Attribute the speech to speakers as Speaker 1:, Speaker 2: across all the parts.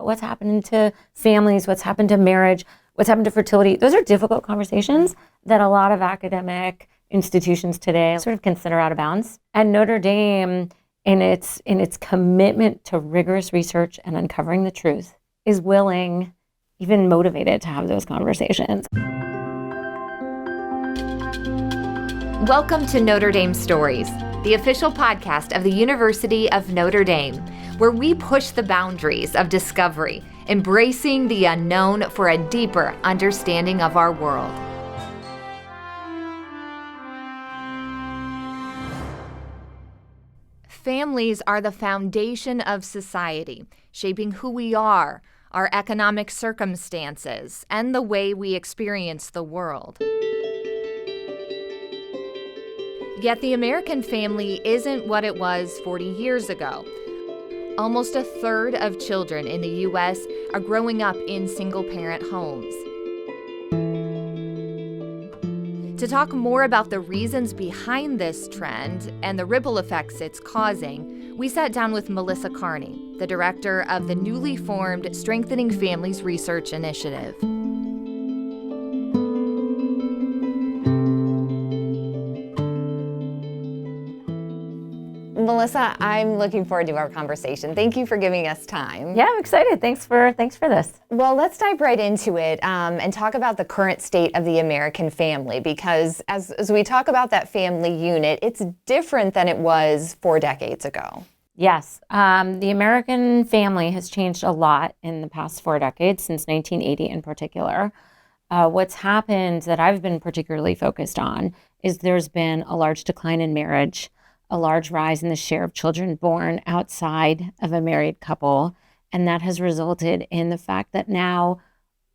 Speaker 1: what's happened to families, what's happened to marriage, what's happened to fertility. Those are difficult conversations that a lot of academic institutions today sort of consider out of bounds. And Notre Dame, in its commitment to rigorous research and uncovering the truth, is willing, even motivated, to have those conversations.
Speaker 2: Welcome to Notre Dame Stories, the official podcast of the University of Notre Dame, where we push the boundaries of discovery, embracing the unknown for a deeper understanding of our world. Families are the foundation of society, shaping who we are, our economic circumstances, and the way we experience the world. Yet the American family isn't what it was 40 years ago. Almost a third of children in the U.S. are growing up in single-parent homes. To talk more about the reasons behind this trend and the ripple effects it's causing, we sat down with Melissa Kearney, the director of the newly formed Strengthening Families Research Initiative. Melissa, I'm looking forward to our conversation. Thank you for giving us time.
Speaker 1: Yeah, I'm excited. Thanks for this.
Speaker 2: Well, let's dive right into it and talk about the current state of the American family, because as we talk about that family unit, it's different than it was 4 decades ago.
Speaker 1: Yes, the American family has changed a lot in the past 4 decades, since 1980 in particular. What's happened that I've been particularly focused on is there's been a large decline in marriage, a large rise in the share of children born outside of a married couple. And that has resulted in the fact that now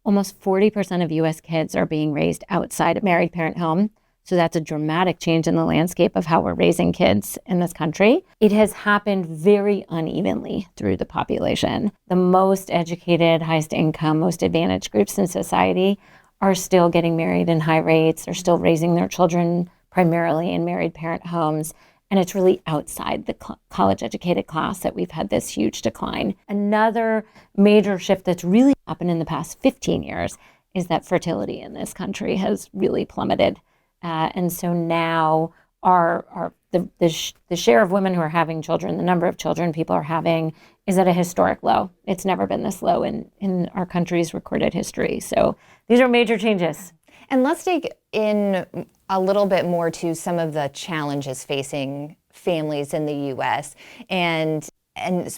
Speaker 1: almost 40% of U.S. kids are being raised outside a married parent home. So that's a dramatic change in the landscape of how we're raising kids in this country. It has happened very unevenly through the population. The most educated, highest income, most advantaged groups in society are still getting married in high rates, are still raising their children primarily in married parent homes. And it's really outside the college-educated class that we've had this huge decline. Another major shift that's really happened in the past 15 years is that fertility in this country has really plummeted. And so now the share of women who are having children, the number of children people are having, is at a historic low. It's never been this low in our country's recorded history. So these are major changes.
Speaker 2: And let's dig in a little bit more to some of the challenges facing families in the U.S. and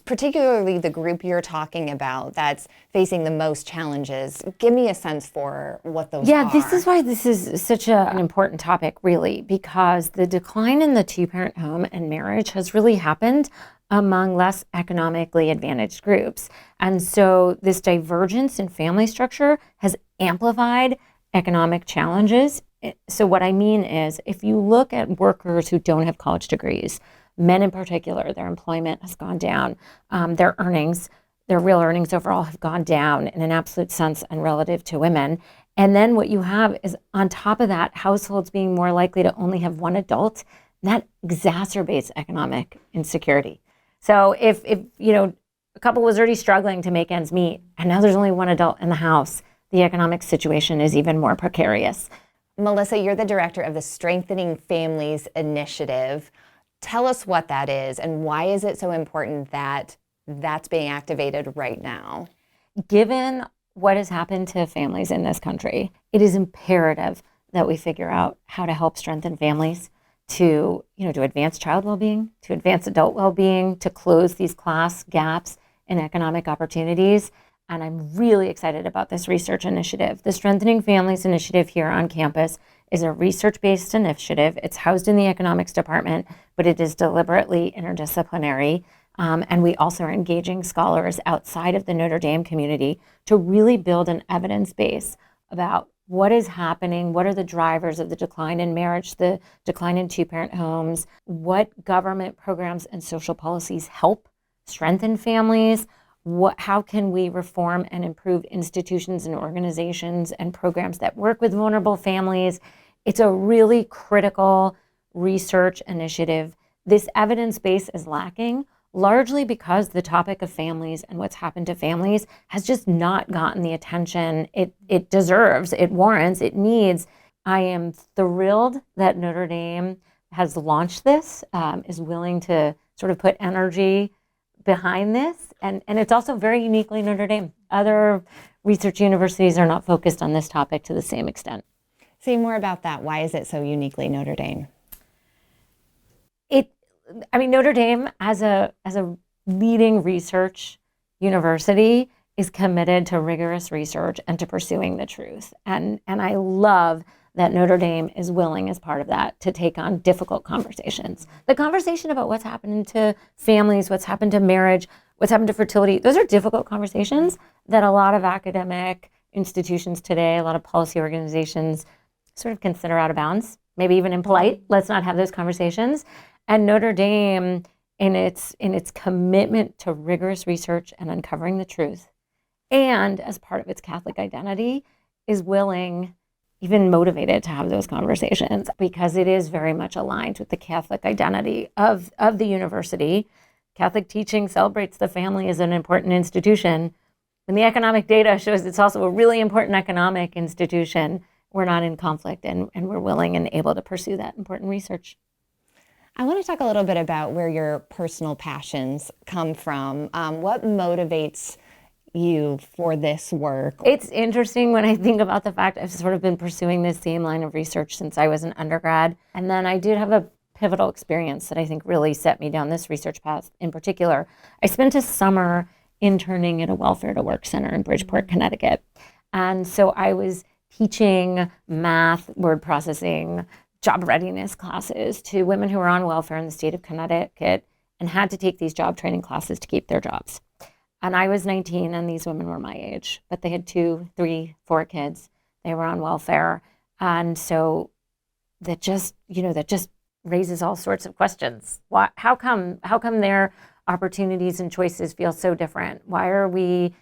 Speaker 2: particularly the group you're talking about that's facing the most challenges. Give me a sense for what those are.
Speaker 1: Yeah, this is why this is such an important topic, really, because the decline in the two-parent home and marriage has really happened among less economically advantaged groups. And so this divergence in family structure has amplified economic challenges. So what I mean is, if you look at workers who don't have college degrees, men in particular, their employment has gone down. Their earnings, their real earnings overall have gone down in an absolute sense and relative to women. And then what you have is, on top of that, households being more likely to only have one adult. That exacerbates economic insecurity. So if a couple was already struggling to make ends meet, and now there's only one adult in the house, the economic situation is even more precarious.
Speaker 2: Melissa, you're the director of the Strengthening Families Initiative. Tell us what that is and why is it so important that that's being activated right now?
Speaker 1: Given what has happened to families in this country, it is imperative that we figure out how to help strengthen families to advance child well-being, to advance adult well-being, to close these class gaps in economic opportunities. And I'm really excited about this research initiative. The Strengthening Families Initiative here on campus is a research-based initiative. It's housed in the economics department, but it is deliberately interdisciplinary. And we also are engaging scholars outside of the Notre Dame community to really build an evidence base about what is happening, what are the drivers of the decline in marriage, the decline in two-parent homes, what government programs and social policies help strengthen families, how can we reform and improve institutions and organizations and programs that work with vulnerable families. It's a really critical research initiative. This evidence base is lacking largely because the topic of families and what's happened to families has just not gotten the attention it deserves, it warrants, it needs. I am thrilled that Notre Dame has launched this, is willing to sort of put energy behind this. And it's also very uniquely Notre Dame. Other research universities are not focused on this topic to the same extent.
Speaker 2: Say more about that. Why is it so uniquely Notre Dame?
Speaker 1: It, I mean, Notre Dame as a leading research university is committed to rigorous research and to pursuing the truth. And I love that Notre Dame is willing, as part of that, to take on difficult conversations. The conversation about what's happened to families, what's happened to marriage, what's happened to fertility, those are difficult conversations that a lot of academic institutions today, a lot of policy organizations sort of consider out of bounds, maybe even impolite. Let's not have those conversations. And Notre Dame, in its commitment to rigorous research and uncovering the truth, and as part of its Catholic identity, is willing, even motivated, to have those conversations because it is very much aligned with the Catholic identity of the university. Catholic teaching celebrates the family as an important institution. When the economic data shows it's also a really important economic institution, we're not in conflict, and we're willing and able to pursue that important research.
Speaker 2: I want to talk a little bit about where your personal passions come from. What motivates you for this work?
Speaker 1: It's interesting when I think about the fact I've sort of been pursuing this same line of research since I was an undergrad. And then I did have a pivotal experience that I think really set me down this research path in particular. I spent a summer interning at a welfare to work center in Bridgeport, Connecticut. And so I was teaching math, word processing, job readiness classes to women who were on welfare in the state of Connecticut and had to take these job training classes to keep their jobs. And I was 19 and these women were my age, but they had 2, 3, 4 kids. They were on welfare. And so that just raises all sorts of questions. How come their opportunities and choices feel so different? Why are we,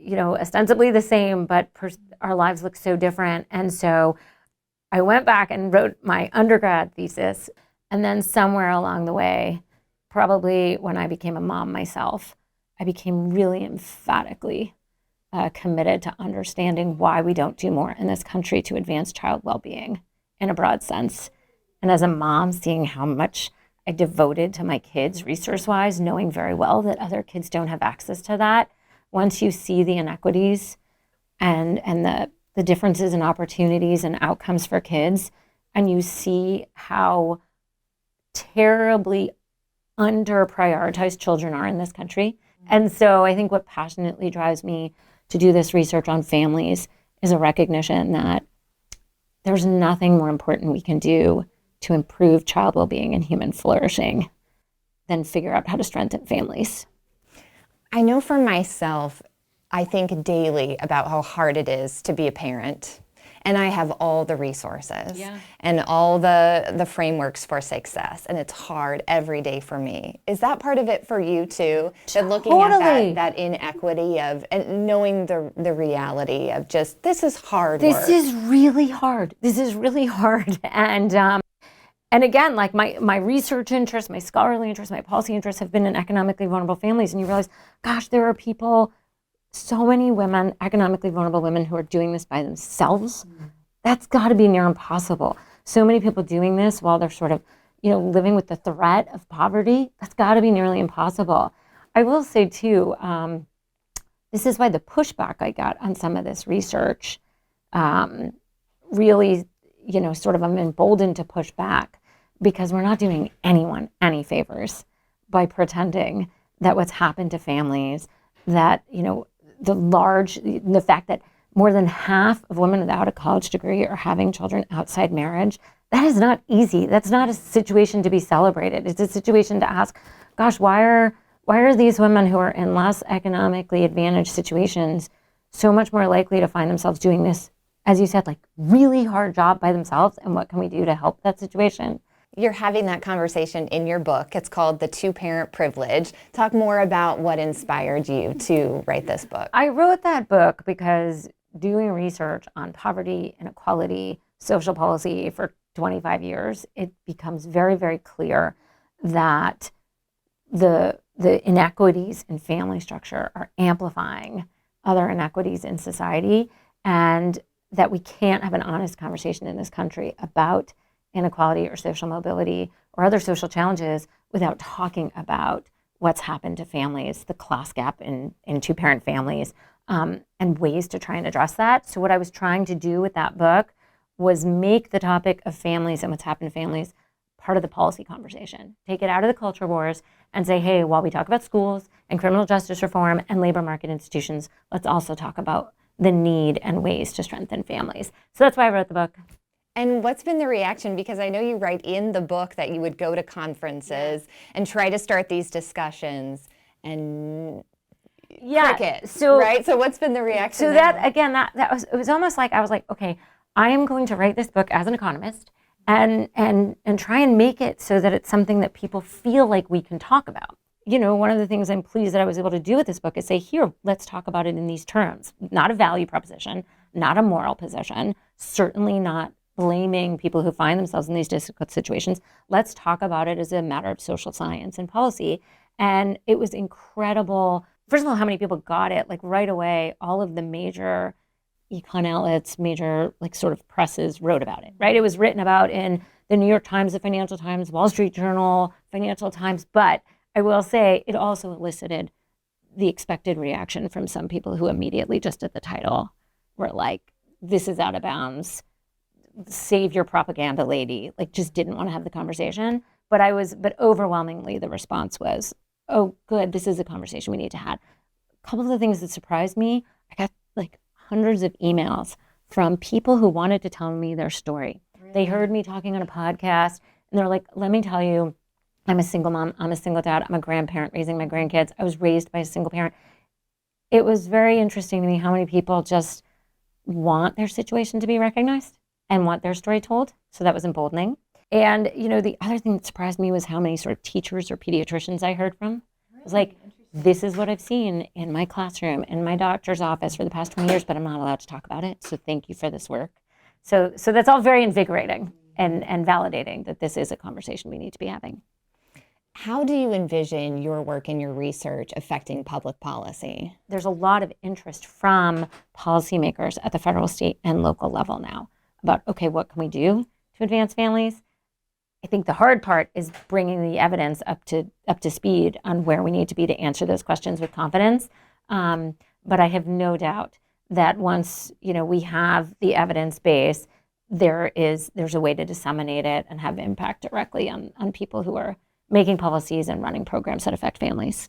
Speaker 1: ostensibly the same, but our lives look so different? And so I went back and wrote my undergrad thesis. And then somewhere along the way, probably when I became a mom myself, I became really emphatically committed to understanding why we don't do more in this country to advance child well-being in a broad sense. And as a mom, seeing how much I devoted to my kids resource-wise, knowing very well that other kids don't have access to that, once you see the inequities and the differences in opportunities and outcomes for kids, and you see how terribly under-prioritized children are in this country. And so I think what passionately drives me to do this research on families is a recognition that there's nothing more important we can do to improve child well-being and human flourishing than figure out how to strengthen families.
Speaker 2: I know for myself, I think daily about how hard it is to be a parent. And I have all the resources and all the frameworks for success. And it's hard every day for me. Is that part of it for you too? That looking at that inequity of and knowing the reality of just, this is hard work.
Speaker 1: This is really hard. And again, like my research interests, my scholarly interests, my policy interests have been in economically vulnerable families. And you realize, gosh, there are people, so many women, economically vulnerable women, who are doing this by themselves. That's got to be near impossible. So many people doing this while they're sort of, living with the threat of poverty. That's got to be nearly impossible. I will say too, this is why the pushback I got on some of this research really, sort of I'm emboldened to push back, because we're not doing anyone any favors by pretending that what's happened to families, that, the fact that more than half of women without a college degree are having children outside marriage, that is not easy. That's not a situation to be celebrated. It's a situation to ask, gosh, why are these women who are in less economically advantaged situations so much more likely to find themselves doing this, as you said, like really hard job by themselves? And what can we do to help that situation?
Speaker 2: You're having that conversation in your book. It's called The Two-Parent Privilege. Talk more about what inspired you to write this book.
Speaker 1: I wrote that book because doing research on poverty, inequality, social policy for 25 years, it becomes very, very clear that the inequities in family structure are amplifying other inequities in society, and that we can't have an honest conversation in this country about inequality or social mobility or other social challenges without talking about what's happened to families, the class gap in two-parent families, and ways to try and address that. So what I was trying to do with that book was make the topic of families and what's happened to families part of the policy conversation. Take it out of the culture wars and say, hey, while we talk about schools and criminal justice reform and labor market institutions, let's also talk about the need and ways to strengthen families. So that's why I wrote the book.
Speaker 2: And what's been the reaction? Because I know you write in the book that you would go to conferences and try to start these discussions, and crickets, right? So what's been the reaction?
Speaker 1: So
Speaker 2: now?
Speaker 1: that, again, that was, it was almost like I was like, okay, I am going to write this book as an economist and try and make it so that it's something that people feel like we can talk about. You know, one of the things I'm pleased that I was able to do with this book is say, here, let's talk about it in these terms. Not a value proposition, not a moral position, certainly not blaming people who find themselves in these difficult situations. Let's talk about it as a matter of social science and policy. And it was incredible. First of all, how many people got it? Like right away, all of the major econ outlets, major like sort of presses wrote about it, right? It was written about in the New York Times, the Financial Times, Wall Street Journal, Financial Times. But I will say it also elicited the expected reaction from some people who immediately just at the title were like, this is out of bounds. Save your propaganda, lady. Like just didn't want to have the conversation. But overwhelmingly the response was, oh, good, this is a conversation we need to have. A couple of the things that surprised me, I got like hundreds of emails from people who wanted to tell me their story. Really? They heard me talking on a podcast and they're like, let me tell you, I'm a single mom, I'm a single dad, I'm a grandparent raising my grandkids. I was raised by a single parent. It was very interesting to me how many people just want their situation to be recognized and want their story told. So that was emboldening. And, you know, the other thing that surprised me was how many sort of teachers or pediatricians I heard from. It was like, this is what I've seen in my classroom, in my doctor's office for the past 20 years, but I'm not allowed to talk about it. So thank you for this work. So that's all very invigorating and validating that this is a conversation we need to be having.
Speaker 2: How do you envision your work and your research affecting public policy?
Speaker 1: There's a lot of interest from policymakers at the federal, state, and local level now about, okay, what can we do to advance families? I think the hard part is bringing the evidence up to speed on where we need to be to answer those questions with confidence. But I have no doubt that once we have the evidence base, there's a way to disseminate it and have impact directly on people who are making policies and running programs that affect families.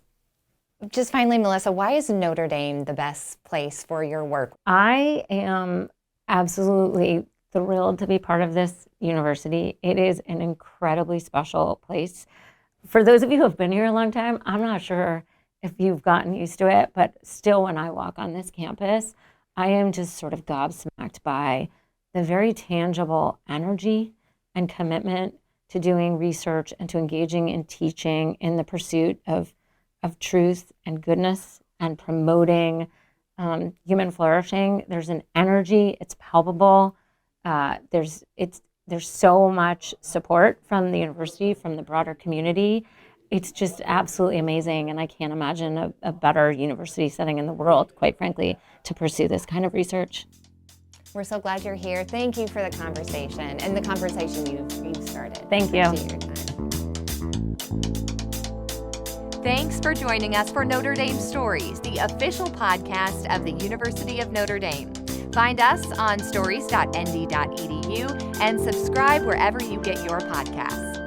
Speaker 2: Just finally, Melissa, why is Notre Dame the best place for your work?
Speaker 1: I am absolutely thrilled to be part of this university. It is an incredibly special place. For those of you who have been here a long time, I'm not sure if you've gotten used to it, but still when I walk on this campus, I am just sort of gobsmacked by the very tangible energy and commitment to doing research and to engaging in teaching in the pursuit of truth and goodness and promoting human flourishing. There's an energy, it's palpable. There's so much support from the university, from the broader community. It's just absolutely amazing, and I can't imagine a better university setting in the world, quite frankly, to pursue this kind of research.
Speaker 2: We're so glad you're here. Thank you for the conversation and the conversation you've started.
Speaker 1: Thank you.
Speaker 2: Appreciate your time.
Speaker 3: Thanks for joining us for Notre Dame Stories, the official podcast of the University of Notre Dame. Find us on stories.nd.edu and subscribe wherever you get your podcasts.